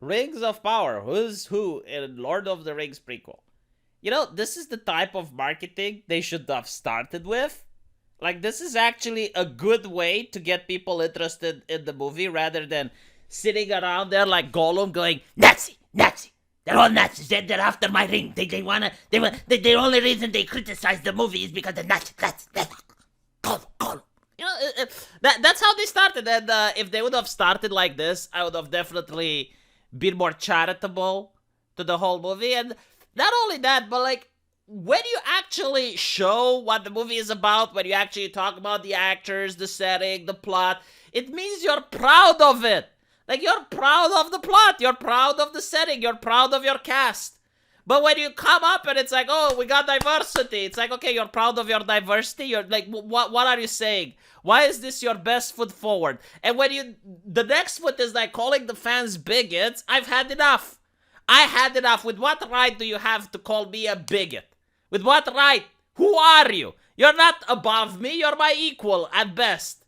Rings of Power. Who's who in Lord of the Rings prequel? You know, this is the type of marketing they should have started with. Like, this is actually a good way to get people interested in the movie rather than sitting around there like Gollum going, Nazi, Nazi. They're all Nazis. They're after my ring. The only reason they criticize the movie is because the Nazis. Gollum. You know, that's how they started. And if they would have started like this, I would have definitely been more charitable to the whole movie. And not only that, but like, when you actually show what the movie is about, when you actually talk about the actors, the setting, the plot, it means you're proud of it. Like, you're proud of the plot, you're proud of the setting, you're proud of your cast. But when you come up and it's like, oh, we got diversity, it's like, okay, you're proud of your diversity. You're like, what are you saying? Why is this your best foot forward? And when the next foot is like calling the fans bigots, I've had enough. I had enough. With what right do you have to call me a bigot? With what right? Who are you? You're not above me. You're my equal at best.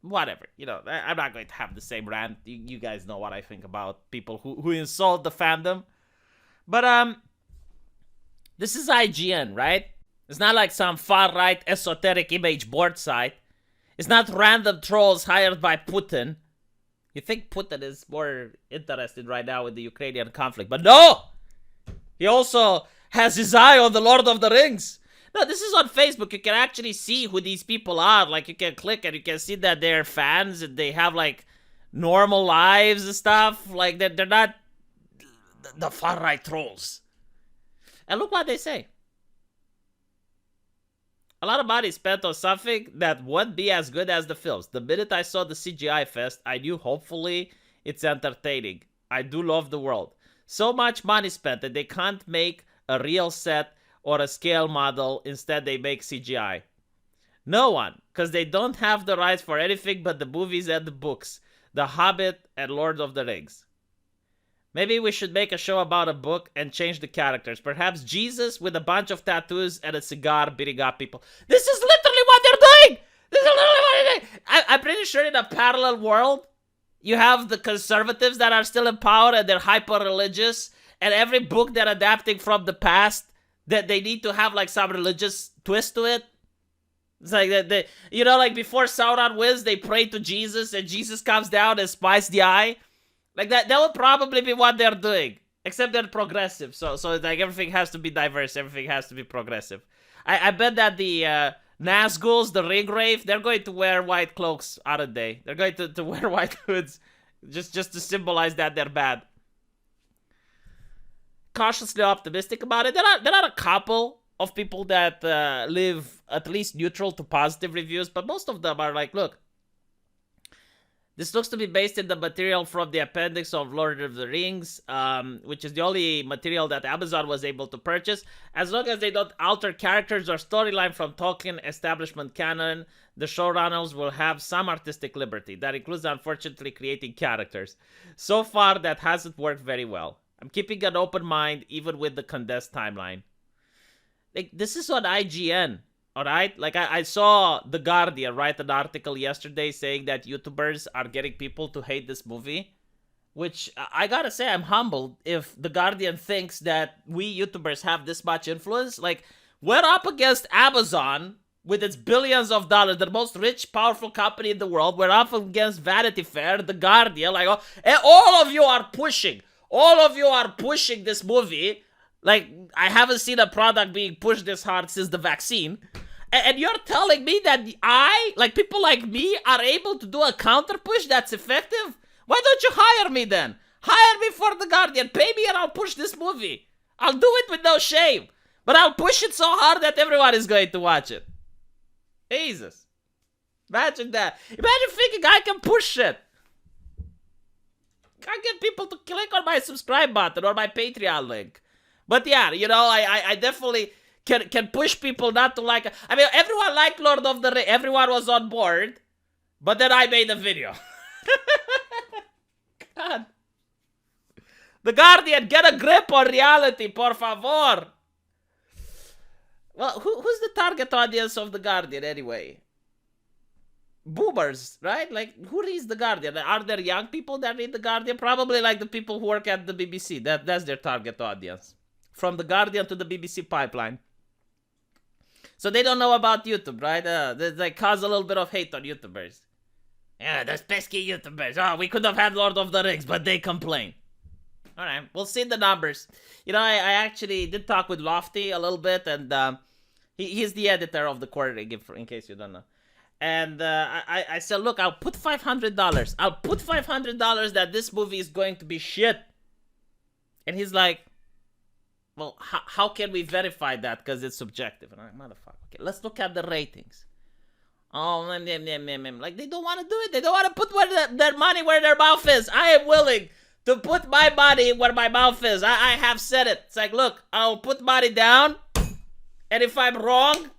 Whatever. You know, I'm not going to have the same rant. You guys know what I think about people who insult the fandom. But, this is IGN, right? It's not like some far-right esoteric image board site. It's not random trolls hired by Putin. You think Putin is more interested right now in the Ukrainian conflict, but no! He also has his eye on the Lord of the Rings. No, this is on Facebook. You can actually see who these people are. Like, you can click and you can see that they're fans and they have, like, normal lives and stuff. Like, they're not the far-right trolls. And look what they say. A lot of money spent on something that won't be as good as the films. The minute I saw the CGI fest, I knew hopefully it's entertaining. I do love the world. So much money spent that they can't make a real set or a scale model. Instead, they make CGI. No one, because they don't have the rights for anything but the movies and the books. The Hobbit and Lord of the Rings. Maybe we should make a show about a book and change the characters. Perhaps Jesus with a bunch of tattoos and a cigar beating up people. This is literally what they're doing! This is literally what they're doing! I'm pretty sure in a parallel world, you have the conservatives that are still in power and they're hyper-religious. And every book they're adapting from the past, that they need to have like some religious twist to it. It's like they, you know, like before Sauron wins, they pray to Jesus and Jesus comes down and spies the eye. Like that would probably be what they're doing. Except they're progressive. So like everything has to be diverse. Everything has to be progressive. I bet that the Nazguls, the Ringwraith, they're going to wear white cloaks, aren't they? They're going to wear white hoods. Just to symbolize that they're bad. Cautiously optimistic about it. There are a couple of people that live at least neutral to positive reviews. But most of them are like, look. This looks to be based in the material from the appendix of Lord of the Rings, which is the only material that Amazon was able to purchase. As long as they don't alter characters or storyline from Tolkien establishment canon, the showrunners will have some artistic liberty. That includes, unfortunately, creating characters. So far, that hasn't worked very well. I'm keeping an open mind, even with the condensed timeline. Like, this is on IGN. Alright, like I saw The Guardian write an article yesterday saying that YouTubers are getting people to hate this movie. Which, I gotta say, I'm humbled if The Guardian thinks that we YouTubers have this much influence. Like, we're up against Amazon with its billions of dollars, the most rich, powerful company in the world. We're up against Vanity Fair, The Guardian, like, and all of you are pushing. All of you are pushing this movie. Like, I haven't seen a product being pushed this hard since the vaccine. And you're telling me that people like me, are able to do a counter push that's effective? Why don't you hire me then? Hire me for The Guardian. Pay me and I'll push this movie. I'll do it with no shame. But I'll push it so hard that everyone is going to watch it. Jesus. Imagine that. Imagine thinking I can push it. I get people to click on my subscribe button or my Patreon link. But yeah, you know, I definitely can push people not to like. I mean, everyone liked Lord of the Rings. Everyone was on board. But then I made a video. God. The Guardian, get a grip on reality, por favor. Well, who's the target audience of The Guardian anyway? boomers, right? Like, who reads The Guardian? Are there young people that read The Guardian? Probably like the people who work at the BBC. That's their target audience. From The Guardian to the BBC pipeline. So they don't know about YouTube, right? They cause a little bit of hate on YouTubers. Yeah, those pesky YouTubers. Oh, we could have had Lord of the Rings, but they complain. All right, we'll see the numbers. You know, I actually did talk with Lofty a little bit, and he's the editor of the Quarterly, in case you don't know. And I said, look, I'll put $500. I'll put $500 that this movie is going to be shit. And he's like, well, how can we verify that? Because it's subjective. And I'm like, motherfucker. Okay, let's look at the ratings. Oh, like, they don't want to do it. They don't want to put their money where their mouth is. I am willing to put my money where my mouth is. I have said it. It's like, look, I'll put money down. And if I'm wrong,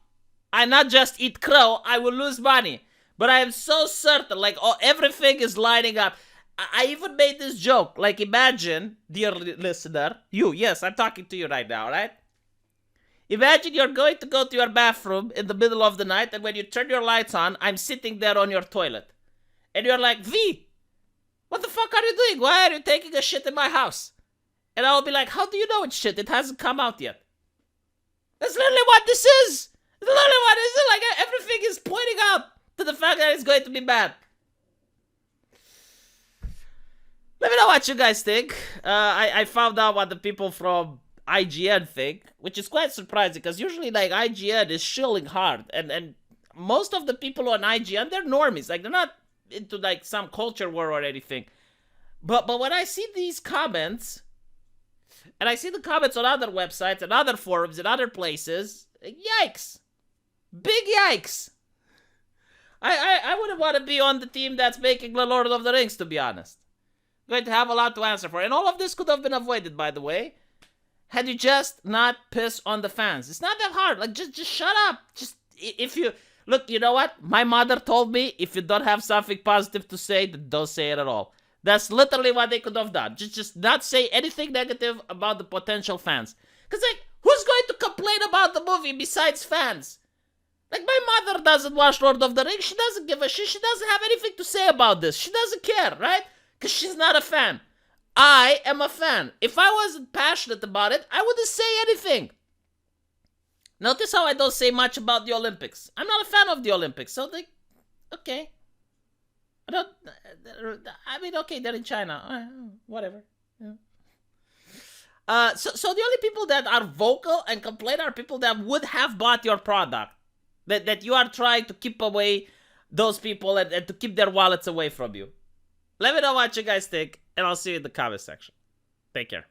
I not just eat crow, I will lose money. But I am so certain, like, everything is lining up. I even made this joke. Like, imagine, dear listener, yes, I'm talking to you right now, right? Imagine you're going to go to your bathroom in the middle of the night, and when you turn your lights on, I'm sitting there on your toilet. And you're like, V, what the fuck are you doing? Why are you taking a shit in my house? And I'll be like, how do you know it's shit? It hasn't come out yet. That's literally what this is. Literally what is it? Like, everything is pointing out to the fact that it's going to be bad. Let me know what you guys think. I found out what the people from IGN think, which is quite surprising because usually, like, IGN is shilling hard, and most of the people on IGN, they're normies. Like, they're not into like some culture war or anything. But when I see these comments, and I see the comments on other websites and other forums and other places, yikes. Big yikes. I wouldn't want to be on the team that's making The Lord of the Rings, to be honest. Going to have a lot to answer for. And all of this could have been avoided, by the way, had you just not piss on the fans. It's not that hard. Like, just shut up. Just, if you... Look, you know what? My mother told me, if you don't have something positive to say, then don't say it at all. That's literally what they could have done. Just not say anything negative about the potential fans. Because, like, who's going to complain about the movie besides fans? Like, my mother doesn't watch Lord of the Rings. She doesn't give a shit. She doesn't have anything to say about this. She doesn't care, right? Because she's not a fan. I am a fan. If I wasn't passionate about it, I wouldn't say anything. Notice how I don't say much about the Olympics. I'm not a fan of the Olympics. So, like, okay. Okay, they're in China. Whatever. Yeah. So the only people that are vocal and complain are people that would have bought your product. That you are trying to keep away those people and to keep their wallets away from you. Let me know what you guys think, and I'll see you in the comment section. Take care.